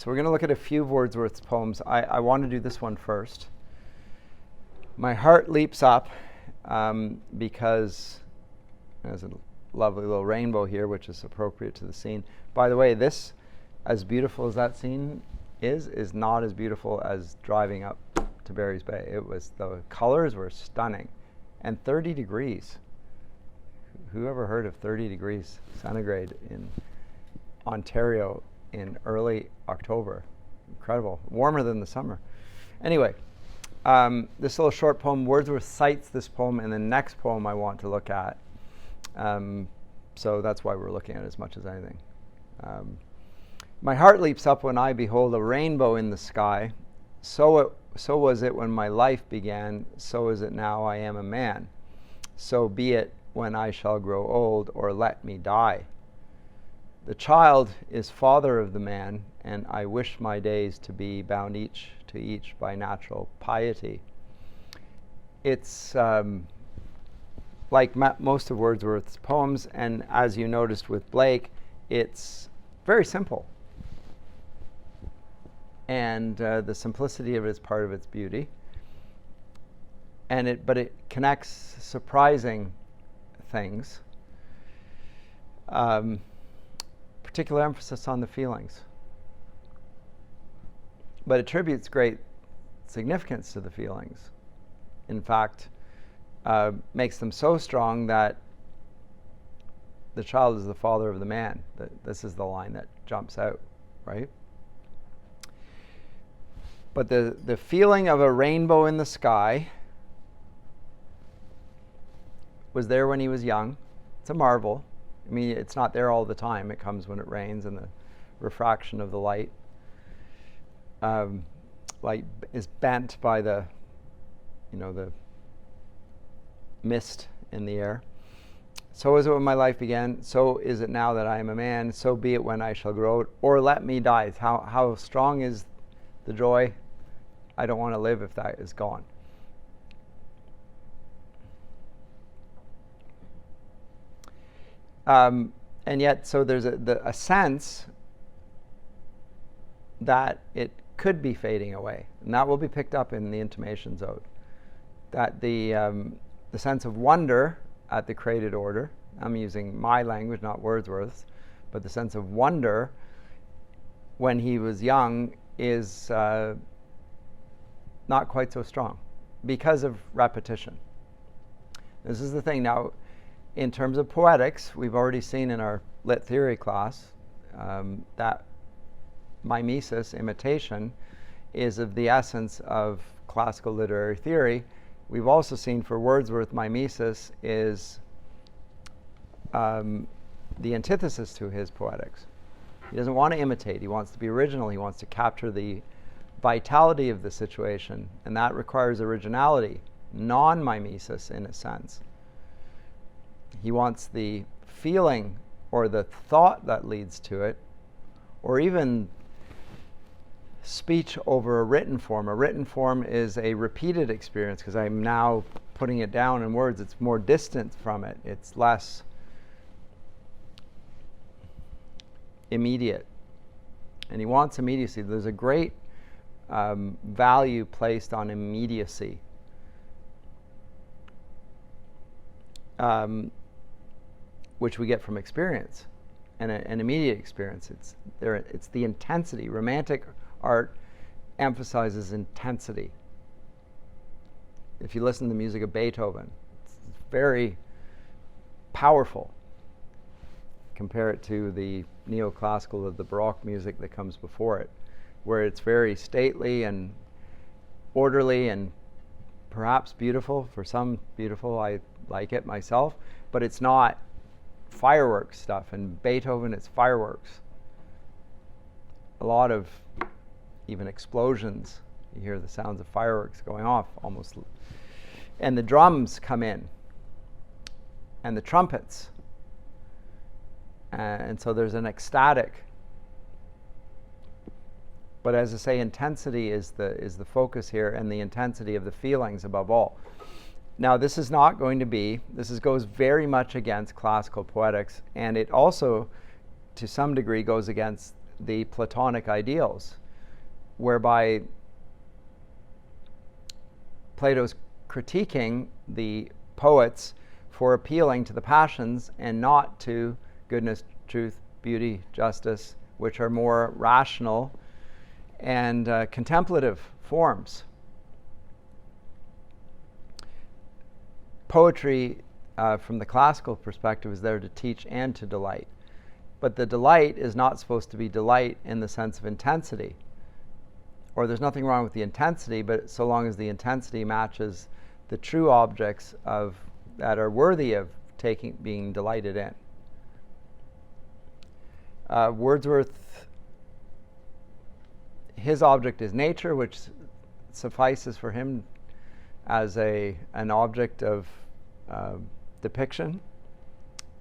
So we're going to look at a few of Wordsworth's poems. I want to do this one first. My heart leaps up because there's a lovely little rainbow here, which is appropriate to the scene. By the way, this, as beautiful as that scene is not as beautiful as driving up to Barry's Bay. The colors were stunning. And 30 degrees. Who ever heard of 30 degrees centigrade in Ontario in early October? Incredible. Warmer than the summer. Anyway, this little short poem, Wordsworth cites this poem in the next poem I want to look at. So that's why we're looking at it as much as anything. My heart leaps up when I behold a rainbow in the sky. So was it when my life began. So is it now I am a man. So be it when I shall grow old, or let me die. The child is father of the man, and I wish my days to be bound each to each by natural piety. It's like most of Wordsworth's poems, and as you noticed with Blake, it's very simple. And the simplicity of it is part of its beauty. But it connects surprising things. Particular emphasis on the feelings. But attributes great significance to the feelings. In fact, makes them so strong that the child is the father of the man. This is the line that jumps out, right? But the feeling of a rainbow in the sky was there when he was young. It's a marvel. I mean, it's not there all the time. It comes when it rains and the refraction of the light. Light is bent by the mist in the air. So is it when my life began. So is it now that I am a man. So be it when I shall grow, or let me die. How strong is the joy? I don't want to live if that is gone. And yet, so there's a sense that it could be fading away. And that will be picked up in the Intimations Ode. That the sense of wonder at the created order, I'm using my language, not Wordsworth's, but the sense of wonder when he was young is not quite so strong because of repetition. This is the thing. Now, in terms of poetics, we've already seen in our lit theory class that mimesis, imitation, is of the essence of classical literary theory. We've also seen for Wordsworth, mimesis is the antithesis to his poetics. He doesn't want to imitate. He wants to be original. He wants to capture the vitality of the situation, and that requires originality, non-mimesis in a sense. He wants the feeling or the thought that leads to it, or even speech over a written form. A written form is a repeated experience because I'm now putting it down in words. It's more distant from it. It's less immediate. And he wants immediacy. There's a great value placed on immediacy. Which we get from experience, and an immediate experience. It's the intensity. Romantic art emphasizes intensity. If you listen to the music of Beethoven, it's very powerful. Compare it to the neoclassical or the Baroque music that comes before it, where it's very stately and orderly and perhaps beautiful. For some, beautiful. I like it myself, but it's not fireworks stuff. And Beethoven, it's fireworks. A lot of even explosions. You hear the sounds of fireworks going off almost. And the drums come in. And the trumpets. And so there's an ecstatic. But as I say, intensity is the focus here, and the intensity of the feelings above all. Now, this is not going to be, goes very much against classical poetics, and it also, to some degree, goes against the Platonic ideals, whereby Plato's critiquing the poets for appealing to the passions and not to goodness, truth, beauty, justice, which are more rational and contemplative forms. Poetry, from the classical perspective, is there to teach and to delight. But the delight is not supposed to be delight in the sense of intensity. Or there's nothing wrong with the intensity, but so long as the intensity matches the true objects that are worthy of being delighted in. Wordsworth, his object is nature, which suffices for him as an object of depiction.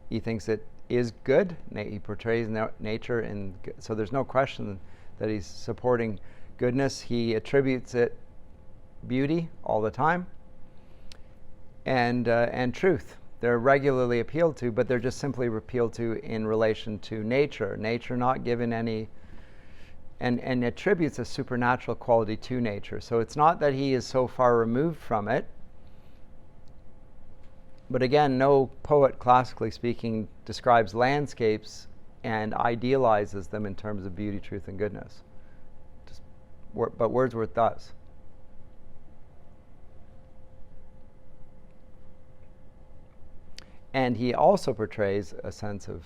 He thinks it is good. He portrays nature, so there's no question that he's supporting goodness. He attributes it beauty all the time, and truth. They're regularly appealed to, but they're just simply appealed to in relation to nature. Nature not given any, and attributes a supernatural quality to nature. So it's not that he is so far removed from it. But again, no poet, classically speaking, describes landscapes and idealizes them in terms of beauty, truth, and goodness. But Wordsworth does. And he also portrays a sense of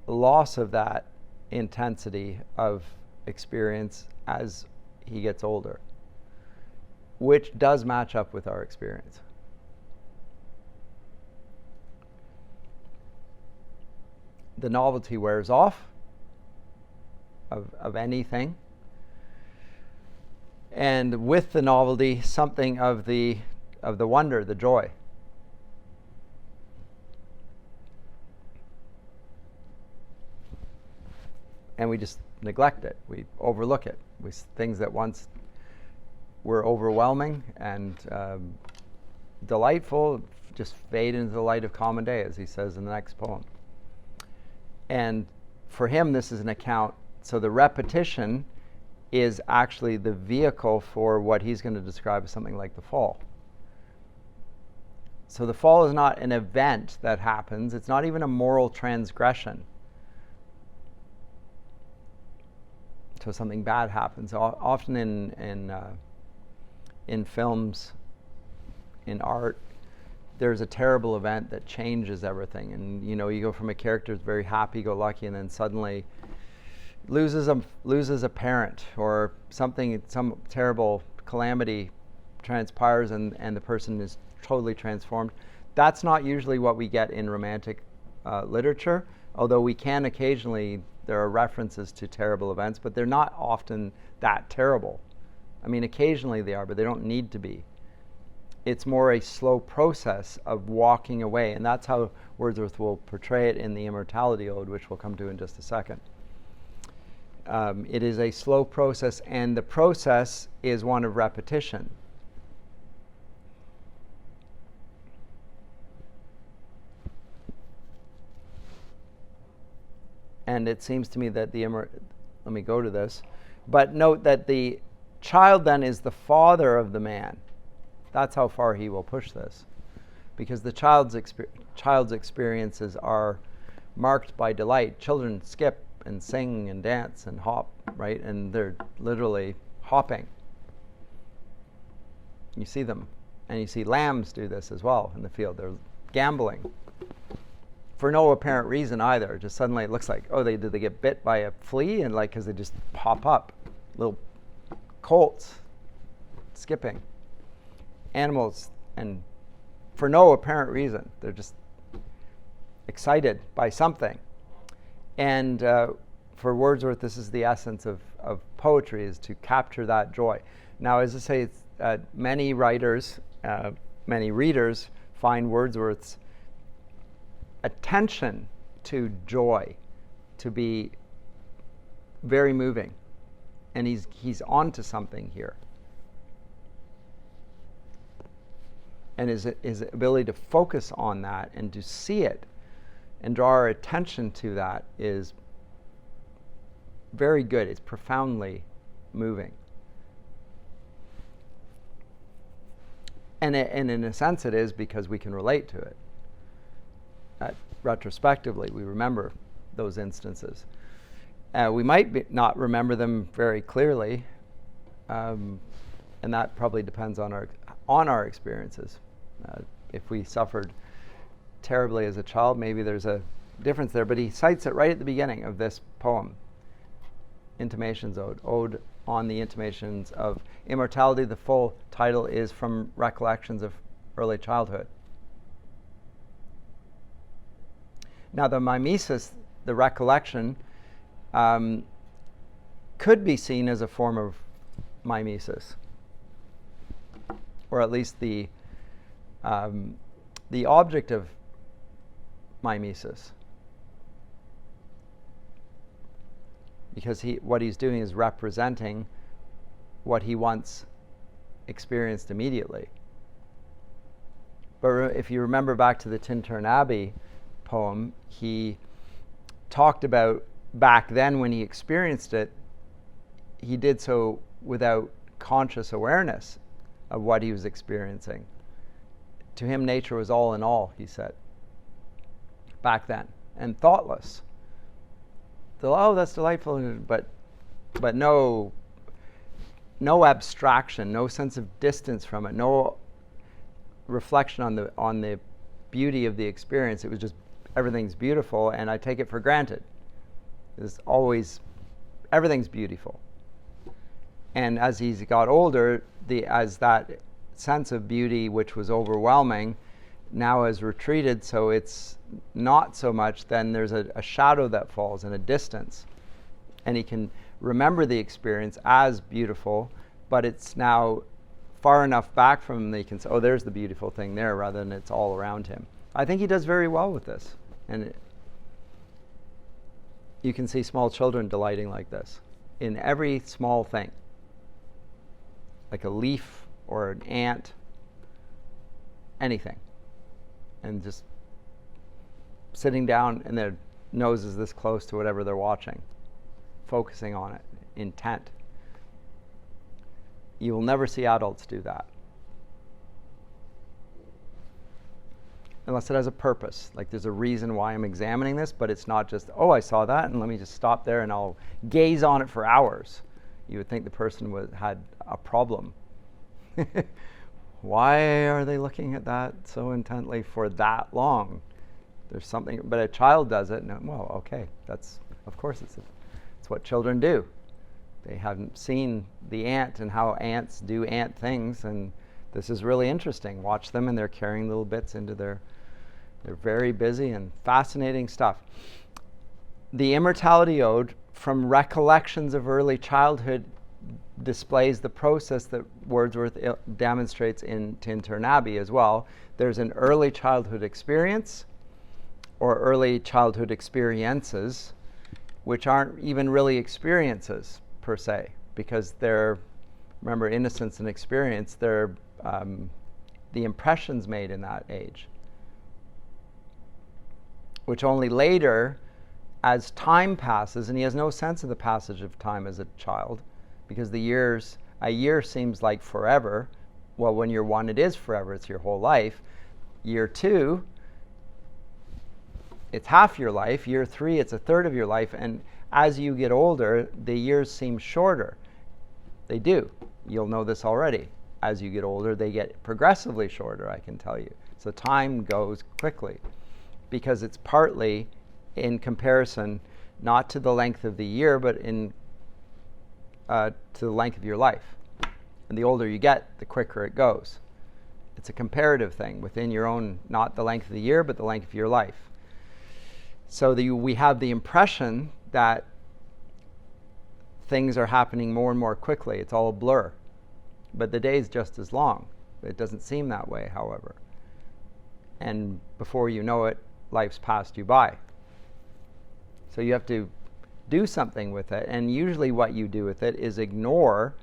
loss of that intensity of experience as he gets older, which does match up with our experience. The novelty wears off of anything, and with the novelty, something of the wonder, the joy. And we just neglect it. We overlook it. Things that once were overwhelming and delightful just fade into the light of common day, as he says in the next poem. And for him, this is an account. So the repetition is actually the vehicle for what he's going to describe as something like the fall. So the fall is not an event that happens. It's not even a moral transgression. So something bad happens. Often in films, in art, there's a terrible event that changes everything, and you go from a character who's very happy-go-lucky, and then suddenly loses a parent, or some terrible calamity transpires, and the person is totally transformed. That's not usually what we get in romantic literature, although we can occasionally. There are references to terrible events, but they're not often that terrible. I mean, occasionally they are, but they don't need to be. It's more a slow process of walking away, and that's how Wordsworth will portray it in the Immortality Ode, which we'll come to in just a second. It is a slow process, and the process is one of repetition. And it seems to me that let me go to this, but note that the child then is the father of the man. That's how far he will push this, because the child's experiences are marked by delight. Children skip and sing and dance and hop, right? And they're literally hopping. You see them, and you see lambs do this as well in the field. They're gambling for no apparent reason either. Just suddenly it looks like, did they get bit by a flea? And because they just pop up, little colts skipping. Animals, and for no apparent reason. They're just excited by something. And for Wordsworth, this is the essence of poetry, is to capture that joy. Now, as I say, many writers, many readers find Wordsworth's attention to joy to be very moving. And he's onto something here. And his ability to focus on that and to see it and draw our attention to that is very good. It's profoundly moving. And in a sense it is, because we can relate to it. Retrospectively, we remember those instances. We might not remember them very clearly, and that probably depends on our experiences. If we suffered terribly as a child, maybe there's a difference there. But he cites it right at the beginning of this poem, Intimations Ode, Ode on the Intimations of Immortality. The full title is From Recollections of Early Childhood. Now, the mimesis, the recollection, could be seen as a form of mimesis, or at least the object of mimesis, because what he's doing is representing what he once experienced immediately. But if you remember back to the Tintern Abbey poem, he talked about back then when he experienced it, he did so without conscious awareness of what he was experiencing. To him, nature was all in all, he said, back then, and thoughtless. So, oh, that's delightful, but no abstraction, no sense of distance from it, no reflection on the beauty of the experience. It was just, everything's beautiful, and I take it for granted. There's always, everything's beautiful. And as he's got older, as that sense of beauty, which was overwhelming, now has retreated, so it's not so much, then there's a shadow that falls and a distance. And he can remember the experience as beautiful, but it's now far enough back from him that he can say, oh, there's the beautiful thing there, rather than it's all around him. I think he does very well with this. And you can see small children delighting like this in every small thing, like a leaf or an ant, anything, and just sitting down and their nose is this close to whatever they're watching, focusing on it, intent. You will never see adults do that, unless it has a purpose. Like there's a reason why I'm examining this, but it's not just, oh, I saw that, and let me just stop there and I'll gaze on it for hours. You would think the person had a problem. Why are they looking at that so intently for that long? There's something, but a child does it, and well, okay, of course it's what children do. They haven't seen the ant and how ants do ant things, and this is really interesting. Watch them, and they're carrying little bits into they're very busy and fascinating stuff. The Immortality Ode, From Recollections of Early Childhood, displays the process that Wordsworth demonstrates in Tintern Abbey as well. There's an early childhood experience, or early childhood experiences, which aren't even really experiences per se, because they're, remember, innocence and experience, they're the impressions made in that age, which only later, as time passes, and he has no sense of the passage of time as a child, because a year seems like forever. Well, when you're one, it is forever. It's your whole life. Year 2, it's half your life. Year 3, it's a third of your life. And as you get older, the years seem shorter. They do. You'll know this already. As you get older, they get progressively shorter, I can tell you. So time goes quickly, because it's partly in comparison not to the length of the year, but to the length of your life. And the older you get, the quicker it goes. It's a comparative thing within your own, not the length of the year, but the length of your life. So we have the impression that things are happening more and more quickly. It's all a blur. But the day is just as long. It doesn't seem that way, however. And before you know it, life's passed you by. So you have to do something with it, and usually what you do with it is ignore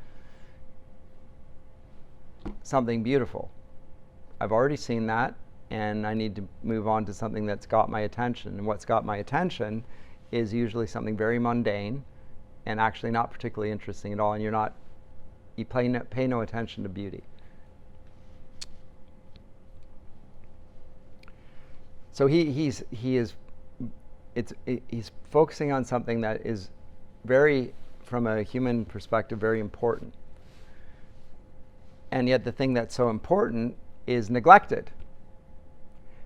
something beautiful. I've already seen that, and I need to move on to something that's got my attention. And what's got my attention is usually something very mundane and actually not particularly interesting at all, and you pay no attention to beauty. So he's focusing on something that is very, from a human perspective, very important. And yet the thing that's so important is neglected.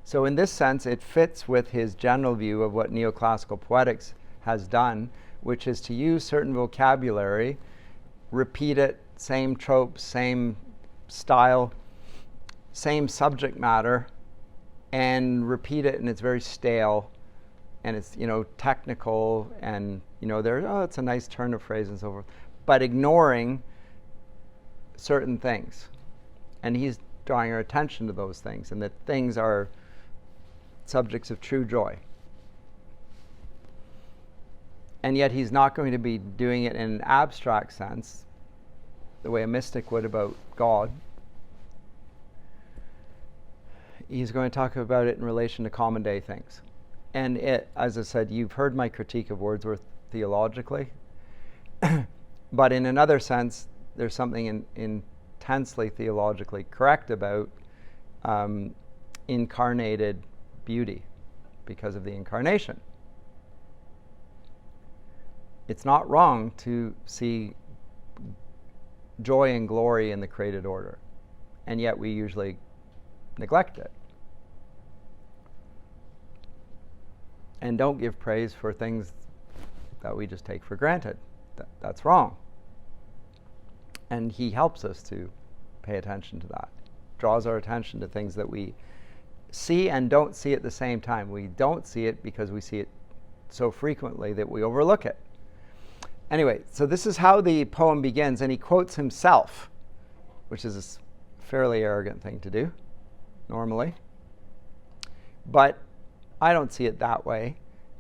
So in this sense, it fits with his general view of what neoclassical poetics has done, which is to use certain vocabulary, repeat it, same tropes, same style, same subject matter, and repeat it, and it's very stale, and it's, technical, and, it's a nice turn of phrase and so forth, but ignoring certain things. And he's drawing our attention to those things, and that things are subjects of true joy. And yet he's not going to be doing it in an abstract sense, the way a mystic would about God. He's going to talk about it in relation to common day things. And it, as I said, you've heard my critique of Wordsworth theologically, but in another sense, there's something intensely theologically correct about incarnated beauty because of the incarnation. It's not wrong to see joy and glory in the created order, and yet we usually neglect it and don't give praise for things that we just take for granted. That's wrong. And he helps us to pay attention to that, draws our attention to things that we see and don't see at the same time. We don't see it because we see it so frequently that we overlook it. Anyway, so this is how the poem begins, and he quotes himself, which is a fairly arrogant thing to do normally. But I don't see it that way.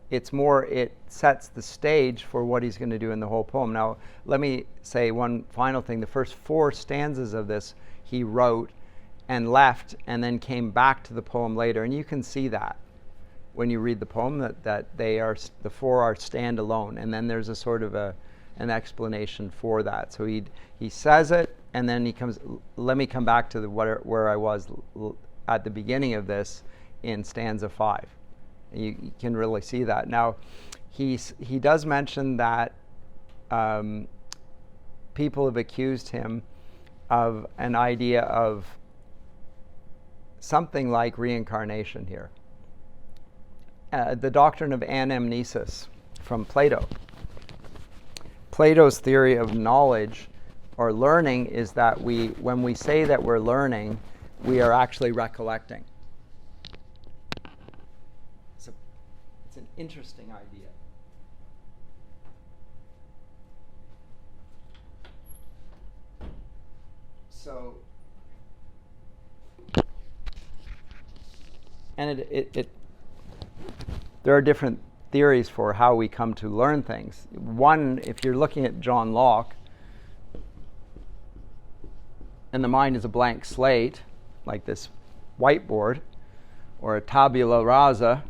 It's more, it sets the stage for what he's going to do in the whole poem. Now, let me say one final thing. The first 4 stanzas of this he wrote and left, and then came back to the poem later. And you can see that when you read the poem, that they are, the 4 are standalone. And then there's a sort of an explanation for that. So he says it, and then he comes, let me come back to where I was at the beginning of this in stanza 5. You can really see that. Now, he does mention that people have accused him of an idea of something like reincarnation here. The doctrine of anamnesis from Plato. Plato's theory of knowledge or learning is that when we say that we're learning, we are actually recollecting. It's an interesting idea. So, and there are different theories for how we come to learn things. One, if you're looking at John Locke, and the mind is a blank slate, like this whiteboard, or a tabula rasa,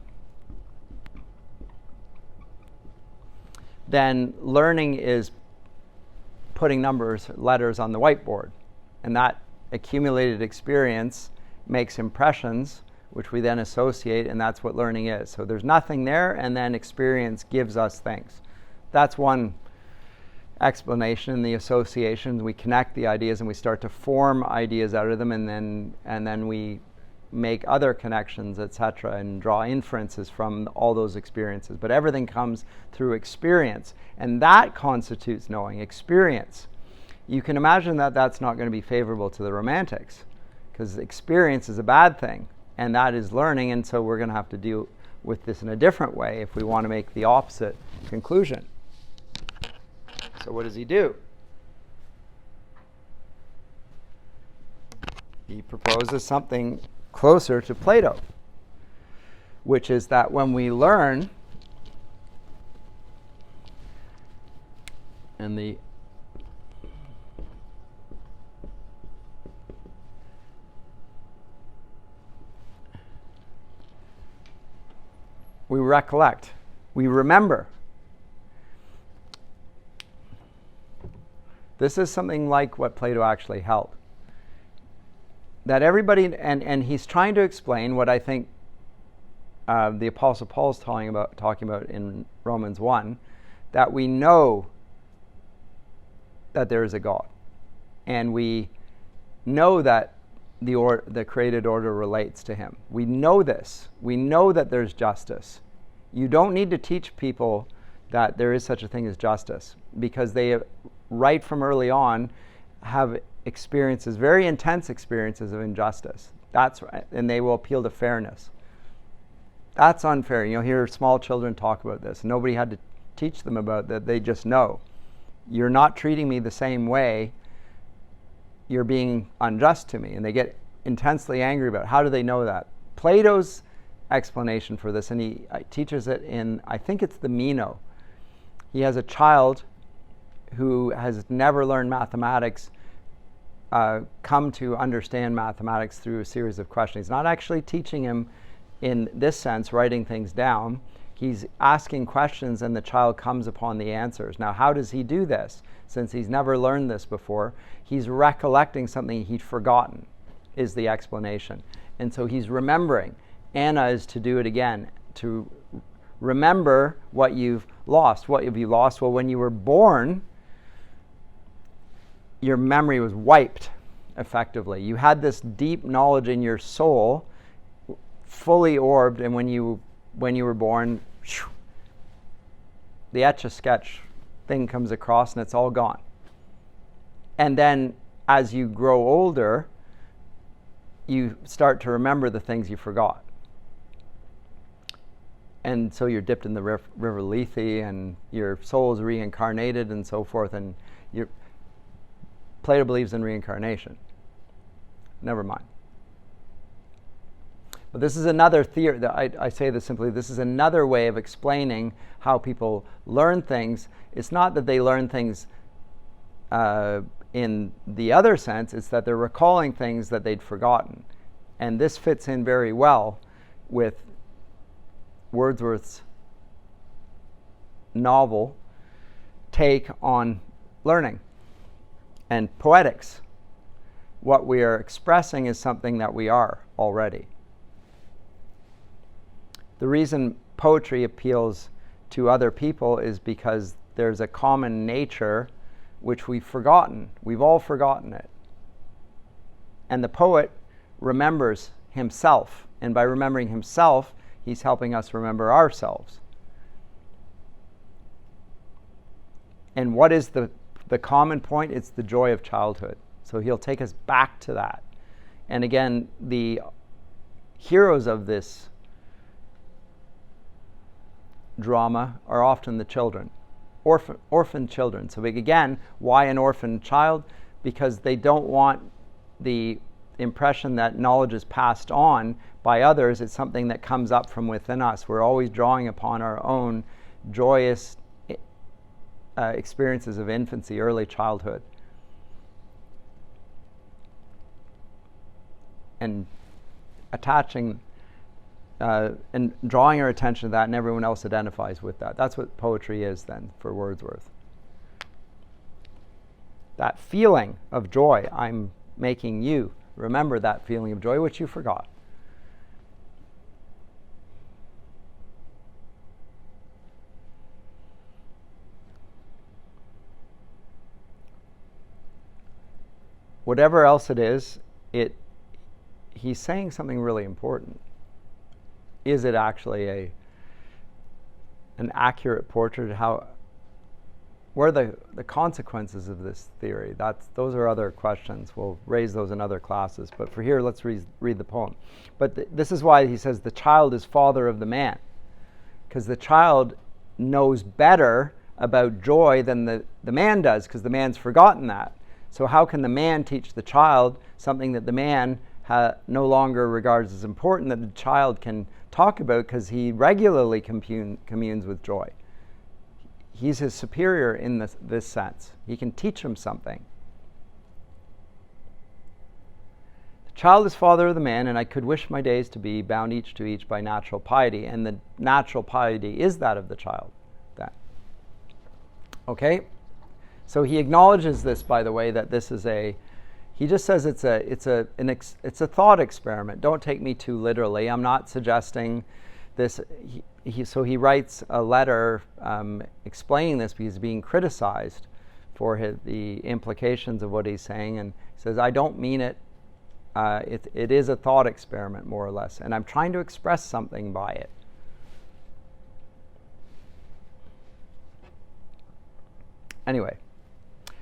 then learning is putting letters on the whiteboard. And that accumulated experience makes impressions, which we then associate, and that's what learning is. So there's nothing there, and then experience gives us things. That's one explanation. The associations, we connect the ideas and we start to form ideas out of them, and then we make other connections, etc., and draw inferences from all those experiences. But everything comes through experience, and that constitutes knowing. Experience. You can imagine that that's not going to be favorable to the Romantics, because experience is a bad thing, and that is learning, and so we're going to have to deal with this in a different way if we want to make the opposite conclusion. So what does he do? He proposes something closer to Plato, which is that when we learn, and we recollect, we remember. This is something like what Plato actually held. That everybody, and he's trying to explain what I think the Apostle Paul's talking about in Romans 1, that we know that there is a God. And we know that the created order relates to him. We know this. We know that there's justice. You don't need to teach people that there is such a thing as justice, because they, right from early on, have experiences, very intense experiences of injustice. That's right, and they will appeal to fairness. That's unfair. You'll hear small children talk about this. Nobody had to teach them about that. They just know. You're not treating me the same way. You're being unjust to me. And they get intensely angry about it. How do they know that? Plato's explanation for this, and he teaches it in, I think it's the Meno. He has a child who has never learned mathematics come to understand mathematics through a series of questions. He's not actually teaching him in this sense, writing things down. He's asking questions and the child comes upon the answers. Now, how does he do this? Since he's never learned this before, he's recollecting something he'd forgotten, is the explanation. And so he's remembering. Anna is to do it again, to remember what you've lost. What have you lost? Well, when you were born, your memory was wiped, effectively. You had this deep knowledge in your soul, fully orbed, and when you were born, the Etch-a-Sketch thing comes across and it's all gone. And then as you grow older, you start to remember the things you forgot. And so you're dipped in the river Lethe, and your soul is reincarnated and so forth, and Plato believes in reincarnation. Never mind. But this is another theory. I say this simply. This is another way of explaining how people learn things. It's not that they learn things in the other sense. It's that they're recalling things that they'd forgotten. And this fits in very well with Wordsworth's novel take on learning and poetics. What we are expressing is something that we are already. The reason poetry appeals to other people is because there's a common nature which we've forgotten. We've all forgotten it. And the poet remembers himself. And by remembering himself, he's helping us remember ourselves. And what is the common point? It's the joy of childhood. So he'll take us back to that. And again, the heroes of this drama are often the children, orphan children. So again, why an orphan child? Because they don't want the impression that knowledge is passed on by others. It's something that comes up from within us. We're always drawing upon our own joyous experiences of infancy, early childhood, and attaching and drawing our attention to that, and everyone else identifies with that. That's what poetry is then for Wordsworth. That feeling of joy, I'm making you remember that feeling of joy which you forgot. Whatever else it is, he's saying something really important. Is it actually an accurate portrait of what are the consequences of this theory? Those are other questions. We'll raise those in other classes. But for here, let's read the poem. But this is why he says the child is father of the man. Because the child knows better about joy than the man does, because the man's forgotten that. So how can the man teach the child something that the man no longer regards as important, that the child can talk about because he regularly communes with joy? He's his superior in this sense. He can teach him something. The child is father of the man, and I could wish my days to be bound each to each by natural piety. And the natural piety is that of the child. That. Okay? So he acknowledges this, by the way, that this is he just says it's a thought experiment. Don't take me too literally. I'm not suggesting this. So he writes a letter explaining this because he's being criticized for the implications of what he's saying, and he says, I don't mean it. It is a thought experiment, more or less, and I'm trying to express something by it. Anyway,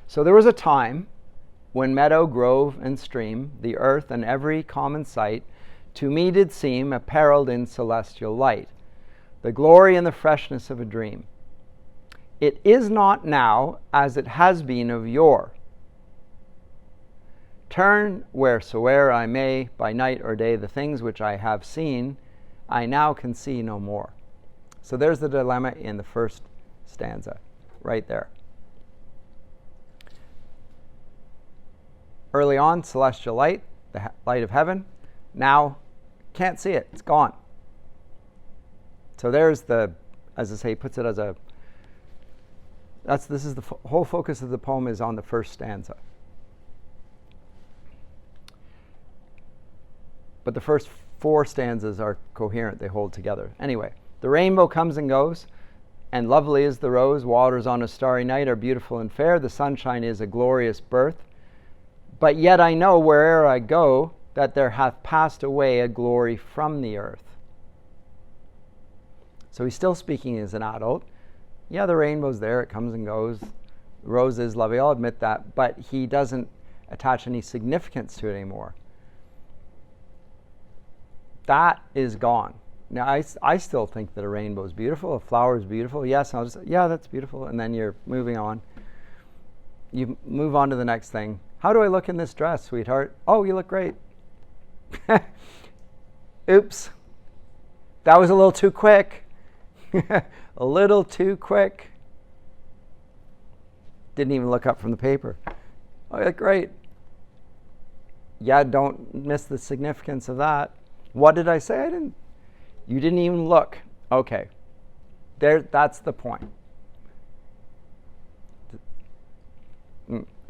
so there was a time when meadow, grove, and stream, the earth, and every common sight, to me did seem apparelled in celestial light, the glory and the freshness of a dream. It is not now as it has been of yore. Turn wheresoe'er I may, by night or day, the things which I have seen, I now can see no more. So there's the dilemma in the first stanza, right there. Early on, celestial light, the light of heaven. Now, can't see it. It's gone. So there's as I say, he puts it as this is the whole focus of the poem is on the first stanza. But the first 4 stanzas are coherent. They hold together. Anyway, the rainbow comes and goes, and lovely is the rose. Waters on a starry night are beautiful and fair. The sunshine is a glorious birth. But yet I know where'er I go that there hath passed away a glory from the earth. So he's still speaking as an adult. Yeah, the rainbow's there. It comes and goes. The rose is lovely. I'll admit that. But he doesn't attach any significance to it anymore. That is gone. Now, I still think that a rainbow is beautiful. A flower is beautiful. Yes, I'll just say, yeah, that's beautiful. And then you're moving on. You move on to the next thing. How do I look in this dress, sweetheart? Oh, you look great. Oops. That was a little too quick. A little too quick. Didn't even look up from the paper. Oh, you look great. Yeah, don't miss the significance of that. What did I say? You didn't even look. Okay. That's the point.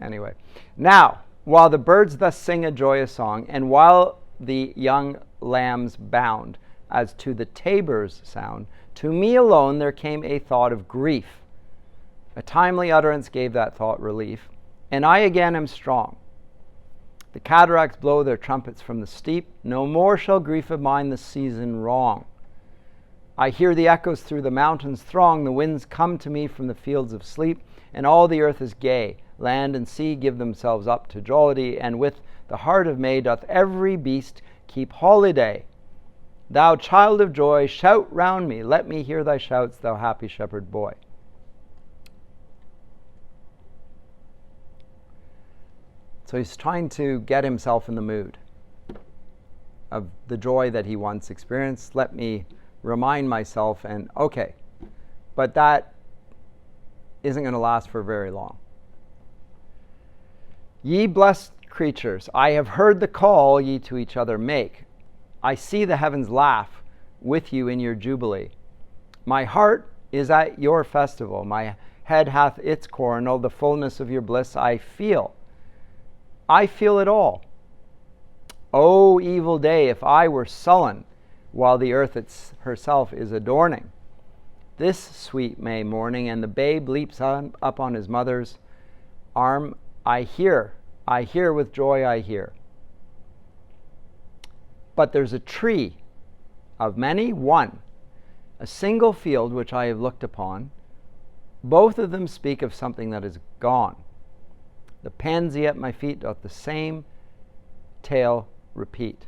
Anyway, now, while the birds thus sing a joyous song, and while the young lambs bound, as to the tabor's sound, to me alone there came a thought of grief. A timely utterance gave that thought relief, and I again am strong. The cataracts blow their trumpets from the steep, no more shall grief of mine the season wrong. I hear the echoes through the mountains throng, the winds come to me from the fields of sleep, and all the earth is gay. Land and sea give themselves up to jollity, and with the heart of May doth every beast keep holiday. Thou child of joy, shout round me, let me hear thy shouts, thou happy shepherd boy. So he's trying to get himself in the mood of the joy that he once experienced. Let me remind myself, and okay, but that isn't going to last for very long. Ye blessed creatures, I have heard the call ye to each other make. I see the heavens laugh with you in your jubilee. My heart is at your festival. My head hath its coronal. The fullness of your bliss I feel. I feel it all. O evil day, if I were sullen while the earth herself is adorning. This sweet May morning, and the babe leaps up on his mother's arm, I hear with joy I hear. But there's a tree of many, one, a single field which I have looked upon. Both of them speak of something that is gone. The pansy at my feet doth the same tale repeat.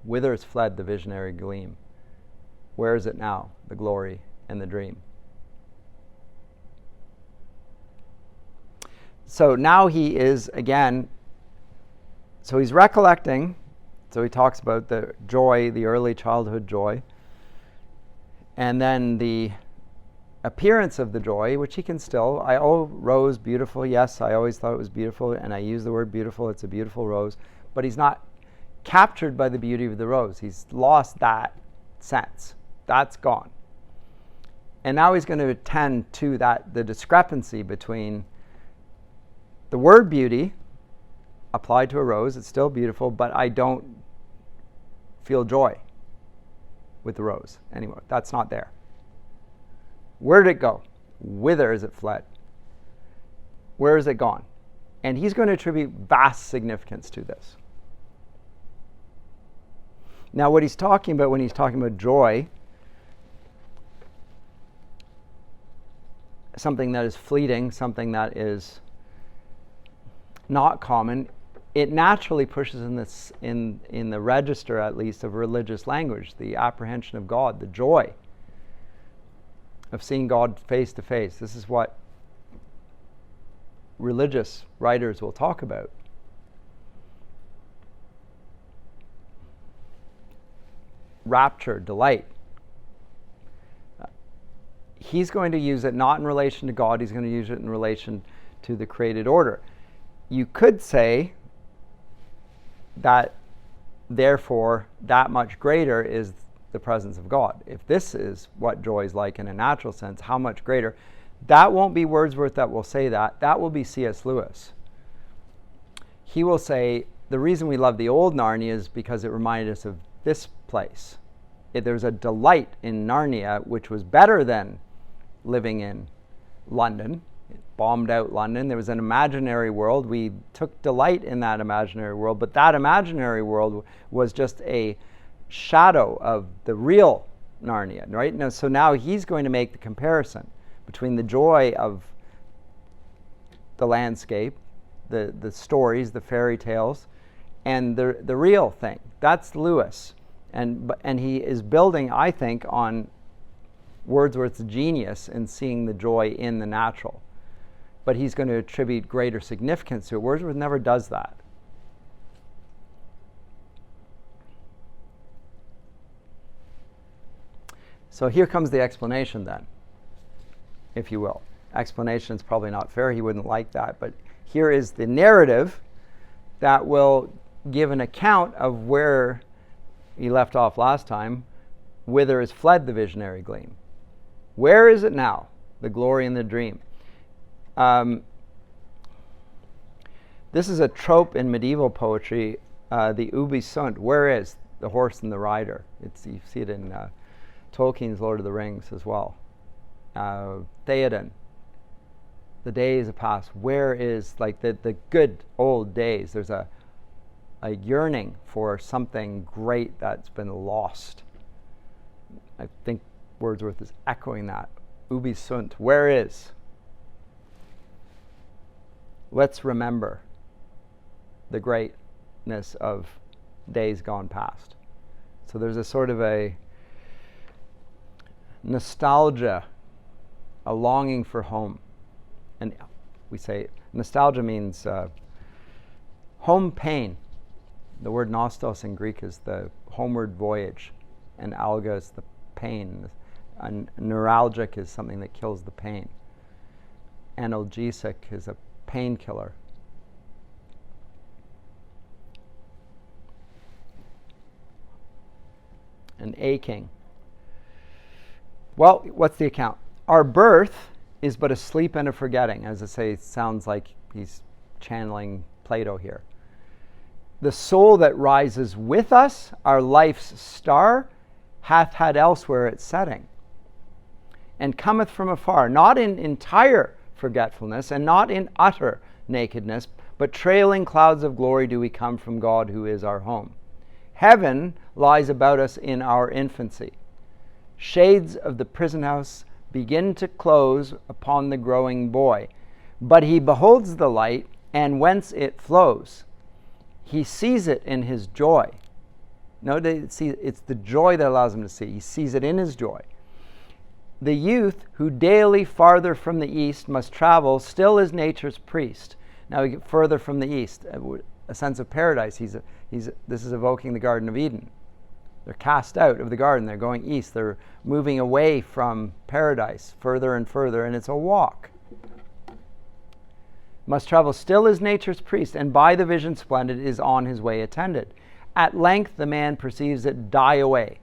Whither is fled the visionary gleam? Where is it now, the glory and the dream? So now he is, again, so he's recollecting. So he talks about the joy, the early childhood joy, and then the appearance of the joy, which he can still, rose, beautiful. Yes, I always thought it was beautiful, and I use the word beautiful. It's a beautiful rose. But he's not captured by the beauty of the rose. He's lost that sense. That's gone. And now he's going to attend to the discrepancy between the word beauty applied to a rose. It's still beautiful, but I don't feel joy with the rose anymore. That's not there. Where did it go? Whither is it fled? Where is it gone? And he's going to attribute vast significance to this. Now, what he's talking about when he's talking about joy, something that is fleeting, something that is not common, it naturally pushes in the register, at least, of religious language, the apprehension of God, the joy of seeing God face to face. This is what religious writers will talk about. Rapture, delight. He's going to use it not in relation to God, he's going to use it in relation to the created order. You could say that, therefore, that much greater is the presence of God. If this is what joy is like in a natural sense, how much greater? That won't be Wordsworth that will say that. That will be C.S. Lewis. He will say, the reason we love the old Narnia is because it reminded us of this place. There's a delight in Narnia, which was better than living in London. It bombed out London. There was an imaginary world. We took delight in that imaginary world, but that imaginary world was just a shadow of the real Narnia, right? Now, so now he's going to make the comparison between the joy of the landscape, the stories, the fairy tales, and the real thing. That's Lewis. And he is building, I think, on Wordsworth's genius in seeing the joy in the natural. But he's going to attribute greater significance to it. Wordsworth never does that. So here comes the explanation then, if you will. Explanation is probably not fair. He wouldn't like that. But here is the narrative that will give an account of where he left off last time. Whither has fled the visionary gleam? Where is it now, the glory and the dream? This is a trope in medieval poetry, the ubi sunt. Where is the horse and the rider? You see it in Tolkien's Lord of the Rings as well. Theoden, the days have passed. Where is, like, the good old days? There's a yearning for something great that's been lost. I think Wordsworth is echoing that. Ubi sunt, where is? Let's remember the greatness of days gone past. So there's a sort of a nostalgia, a longing for home. And we say nostalgia means home pain. The word nostos in Greek is the homeward voyage, and alga is the pain. And neuralgic is something that kills the pain. Analgesic is a painkiller. And aching. Well, what's the account? Our birth is but a sleep and a forgetting. As I say, it sounds like he's channeling Plato here. The soul that rises with us, our life's star, hath had elsewhere its setting, and cometh from afar, not in entire forgetfulness, and not in utter nakedness, but trailing clouds of glory do we come from God, who is our home. Heaven lies about us in our infancy. Shades of the prison house begin to close upon the growing boy, but he beholds the light, and whence it flows. He sees it in his joy. It's the joy that allows him to see. He sees it in his joy. The youth who daily farther from the east must travel still is nature's priest. Now we get further from the east, a sense of paradise. This is evoking the Garden of Eden. They're cast out of the garden. They're going east. They're moving away from paradise further and further, and it's a walk. Must travel still is nature's priest, and by the vision splendid is on his way attended. At length the man perceives it die away.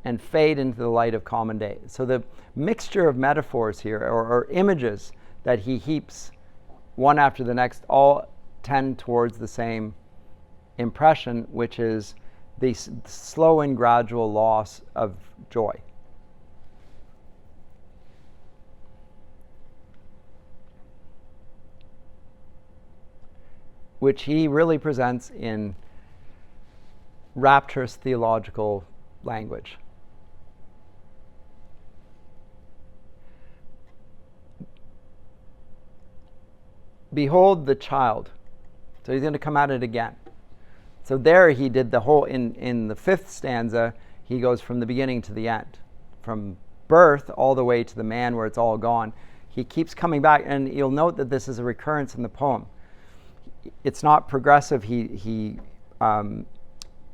and fade into the light of common day. So the mixture of metaphors here, or images that he heaps one after the next, all tend towards the same impression, which is the slow and gradual loss of joy. Which he really presents in rapturous theological language. Behold the child. So he's going to come at it again. So there he did the whole, in the 5th stanza, he goes from the beginning to the end. From birth all the way to the man where it's all gone. He keeps coming back, and you'll note that this is a recurrence in the poem. It's not progressive.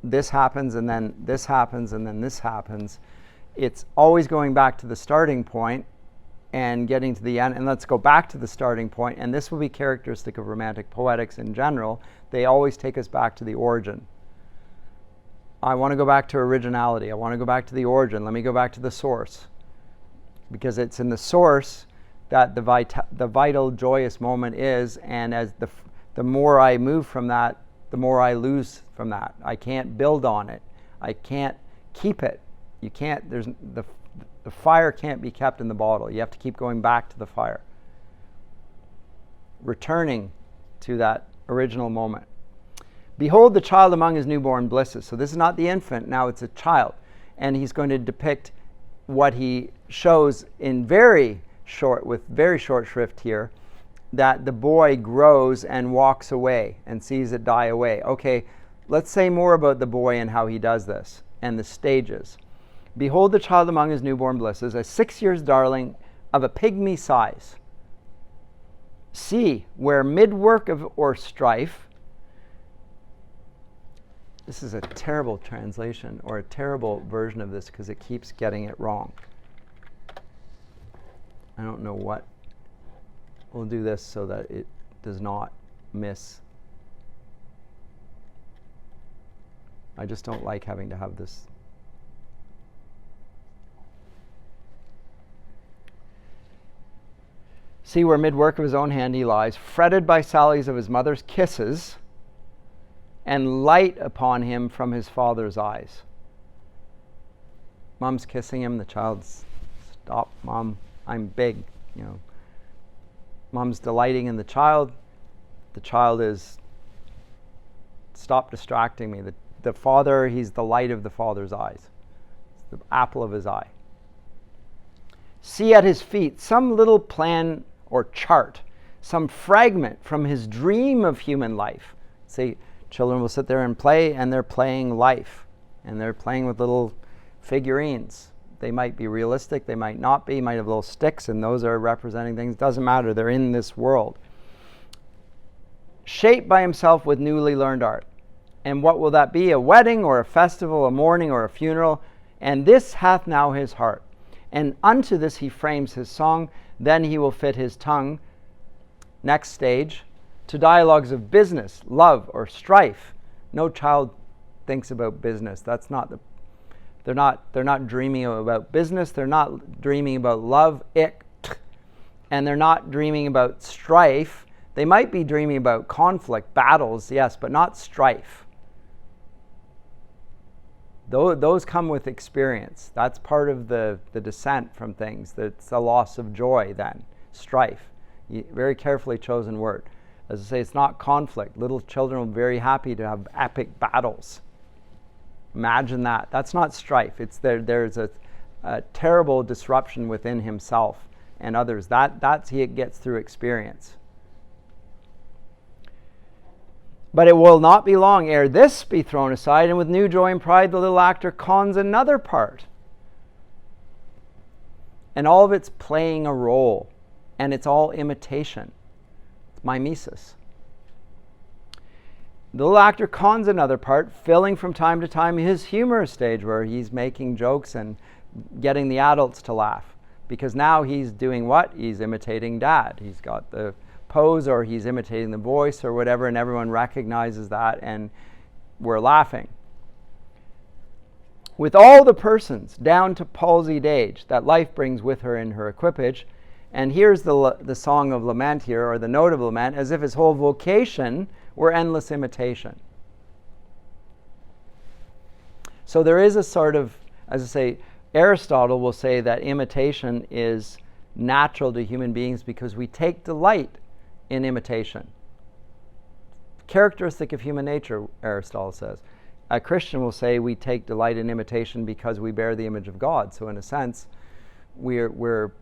This happens, and then this happens, and then this happens. It's always going back to the starting point and getting to the end, and let's go back to the starting point, and this will be characteristic of Romantic poetics in general. They always take us back to the origin. I want to go back to originality. I want to go back to the origin. Let me go back to the source, because it's in the source that the vital, joyous moment is, and as the more I move from that, the more I lose from that. I can't build on it. I can't keep it. You can't, the fire can't be kept in the bottle. You have to keep going back to the fire. Returning to that original moment. Behold the child among his newborn blisses. So this is not the infant, now it's a child. And he's going to depict what he shows in with very short shrift here, that the boy grows and walks away and sees it die away. Okay, let's say more about the boy and how he does this, and the stages. Behold the child among his newborn blisses, a 6 years darling of a pygmy size. See, where mid-work or strife, this is a terrible translation, or a terrible version of this, because it keeps getting it wrong. I don't know what. We'll do this so that it does not miss. I just don't like having to have this. See where mid-work of his own hand he lies, fretted by sallies of his mother's kisses, and light upon him from his father's eyes. Mom's kissing him, the child's, stop, Mom, I'm big, Mom's delighting in the child is, stop distracting me. The father, he's the light of the father's eyes. It's the apple of his eye. See at his feet some little plan or chart, some fragment from his dream of human life. See, children will sit there and play, and they're playing life, and they're playing with little figurines. They might be realistic, they might not be, might have little sticks, and those are representing things. Doesn't matter, they're in this world. Shaped by himself with newly learned art. And what will that be? A wedding, or a festival, a mourning, or a funeral? And this hath now his heart. And unto this he frames his song, then he will fit his tongue. Next stage, to dialogues of business, love, or strife. No child thinks about business. That's not the They're not dreaming about business. They're not dreaming about love, and they're not dreaming about strife. They might be dreaming about conflict, battles, yes, but not strife. Those come with experience. That's part of the descent from things. That's a loss of joy then. Strife. Very carefully chosen word. As I say, it's not conflict. Little children will be very happy to have epic battles. Imagine that. That's not strife. It's there's a terrible disruption within himself and others. That's he gets through experience. But it will not be long ere this be thrown aside, and with new joy and pride the little actor cons another part. And all of it's playing a role, and it's all imitation. It's mimesis. The little actor cons another part, filling from time to time his humorous stage where he's making jokes and getting the adults to laugh. Because now he's doing what? He's imitating Dad. He's got the pose, or he's imitating the voice or whatever, and everyone recognizes that, and we're laughing. with all the persons down to palsied age that life brings with her in her equipage. And here's the song of lament here, or the note of lament, as if his whole vocation were endless imitation. So there is a sort of, as I say, Aristotle will say that imitation is natural to human beings because we take delight in imitation. Characteristic of human nature, Aristotle says. A Christian will say we take delight in imitation because we bear the image of God. So in a sense, we're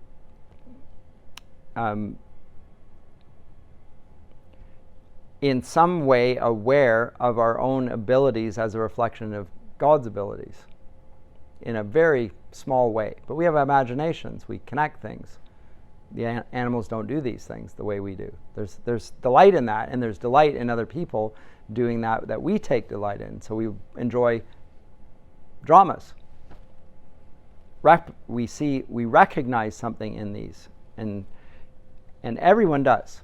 in some way aware of our own abilities as a reflection of God's abilities in a very small way. But we have imaginations. We connect things. The animals don't do these things the way we do. There's delight in that, and there's delight in other people doing that we take delight in. So we enjoy dramas. We recognize something in these, and everyone does.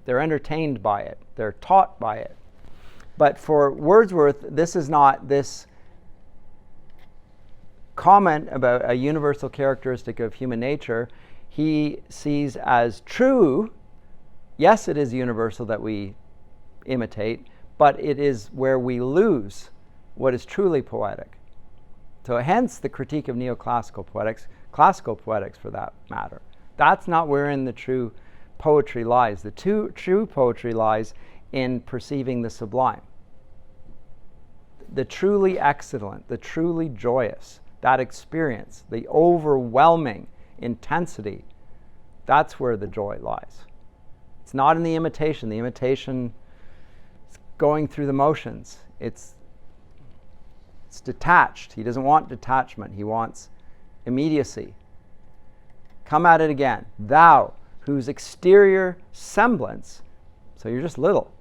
They're entertained by it. They're taught by it. But for Wordsworth, this is not this comment about a universal characteristic of human nature. He sees as true, yes, it is universal that we imitate, but it is where we lose what is truly poetic. So hence the critique of neoclassical poetics, classical poetics for that matter. That's not wherein the true poetry lies. The true poetry lies in perceiving the sublime. The truly excellent, the truly joyous, that experience, the overwhelming intensity, that's where the joy lies. It's not in the imitation. The imitation is going through the motions. It's detached. He doesn't want detachment. He wants immediacy. Come at it again. Thou, whose exterior semblance, so you're just little,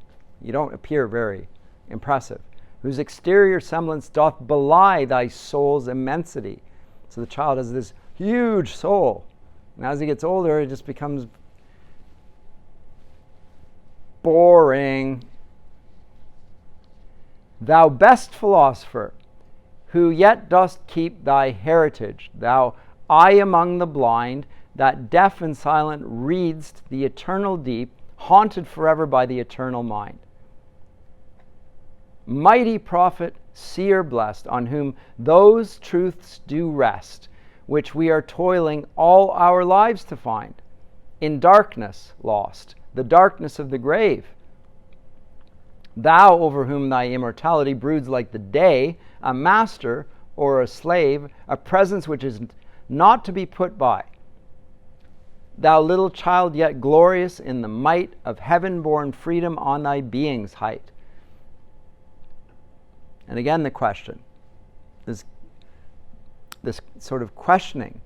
you don't appear very impressive, whose exterior semblance doth belie thy soul's immensity. So the child has this huge soul, and as he gets older, it just becomes boring. Thou best philosopher, who yet dost keep thy heritage, thou eye among the blind, that deaf and silent readst the eternal deep, haunted forever by the eternal mind. Mighty prophet, seer blessed, on whom those truths do rest, which we are toiling all our lives to find, in darkness lost, the darkness of the grave. Thou, over whom thy immortality broods like the day, a master or a slave, a presence which is not to be put by. Thou little child, yet glorious in the might of heaven-born freedom on thy being's height. And again, the question, this sort of questioning,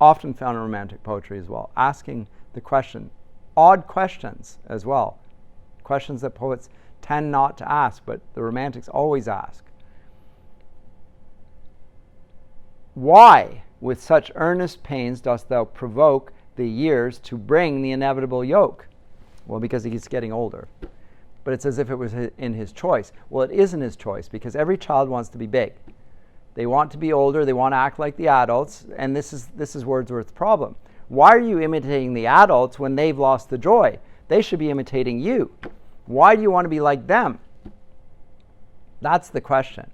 often found in romantic poetry as well, asking the question, odd questions as well, questions that poets tend not to ask, but the romantics always ask. Why, with such earnest pains, dost thou provoke the years to bring the inevitable yoke? Well, because he's getting older. But it's as if it was in his choice. Well, it isn't his choice, because every child wants to be big. They want to be older, they want to act like the adults, and this is Wordsworth's problem. Why are you imitating the adults when they've lost the joy? They should be imitating you. Why do you want to be like them? That's the question.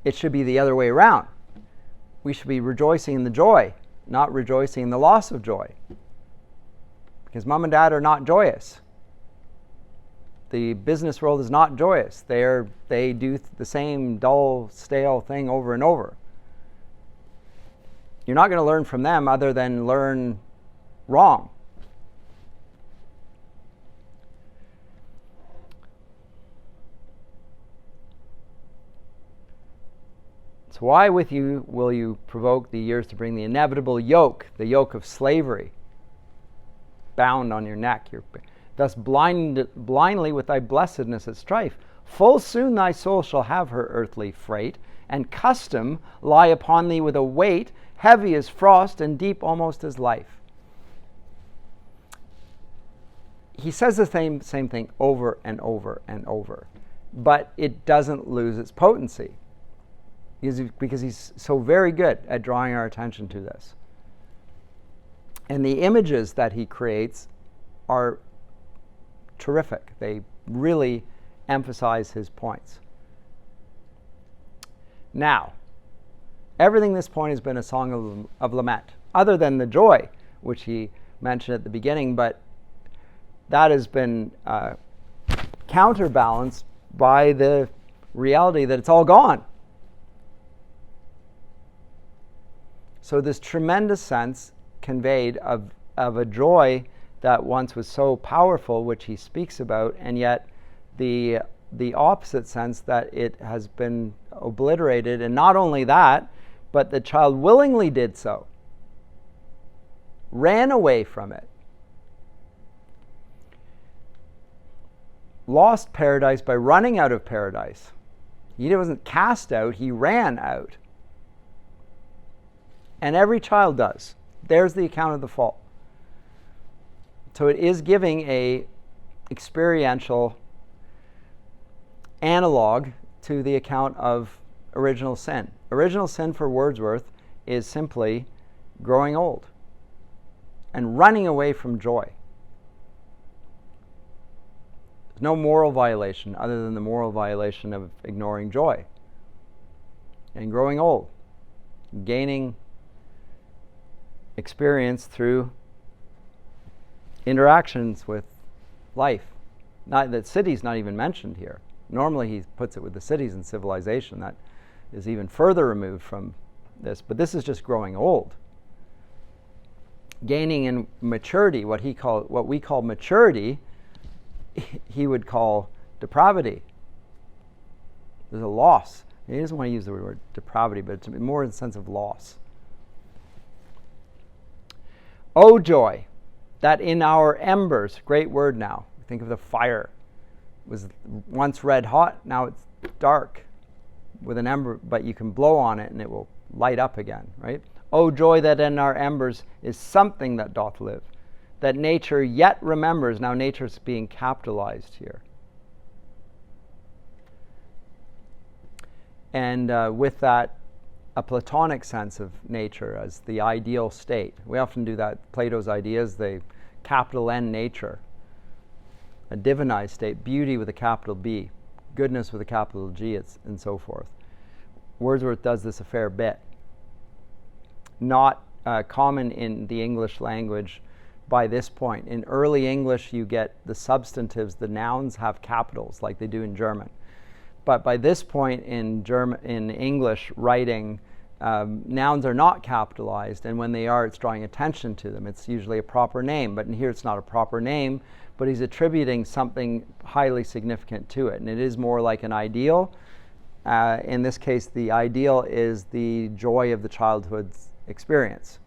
It should be the other way around. We should be rejoicing in the joy, not rejoicing in the loss of joy. Because mom and dad are not joyous. The business world is not joyous. They do the same dull, stale thing over and over. You're not going to learn from them other than learn wrong. So why with you will you provoke the years to bring the inevitable yoke, the yoke of slavery, bound on your neck? You're thus blindly with thy blessedness at strife. Full soon thy soul shall have her earthly freight, and custom lie upon thee with a weight heavy as frost and deep almost as life. He says the same thing over and over and over. but it doesn't lose its potency because he's so very good at drawing our attention to this. And the images that he creates are terrific. They really emphasize his points. Now, everything this point has been a song of lament, other than the joy, which he mentioned at the beginning, but that has been counterbalanced by the reality that it's all gone. So this tremendous sense conveyed of a joy that once was so powerful, which he speaks about, and yet the opposite sense that it has been obliterated. And not only that, but the child willingly did so, ran away from it, lost paradise by running out of paradise. He wasn't cast out, he ran out. And every child does. There's the account of the fall. So it is giving a experiential analog to the account of original sin. Original sin for Wordsworth is simply growing old and running away from joy. There's no moral violation other than the moral violation of ignoring joy and growing old, gaining experience through interactions with life. Not that city's not even mentioned here. Normally he puts it with the cities and civilization. That is even further removed from this. But this is just growing old. Gaining in maturity, what we call maturity, he would call depravity. There's a loss. He doesn't want to use the word depravity, but it's more in the sense of loss. O joy, that in our embers, great word now. Think of the fire. It was once red hot, now it's dark with an ember, but you can blow on it and it will light up again, right? O joy that in our embers is something that doth live, that nature yet remembers. Now nature's being capitalized here. And with that, a Platonic sense of nature as the ideal state. We often do that. Plato's ideas, they capital N nature, a divinized state, beauty with a capital B, goodness with a capital G, and so forth. Wordsworth does this a fair bit. Not common in the English language by this point. In early English, you get the substantives, the nouns have capitals like they do in German. But by this point in English writing, nouns are not capitalized, and when they are, it's drawing attention to them. It's usually a proper name, but in here it's not a proper name, but he's attributing something highly significant to it, and it is more like an ideal. In this case, the ideal is the joy of the childhood's experience.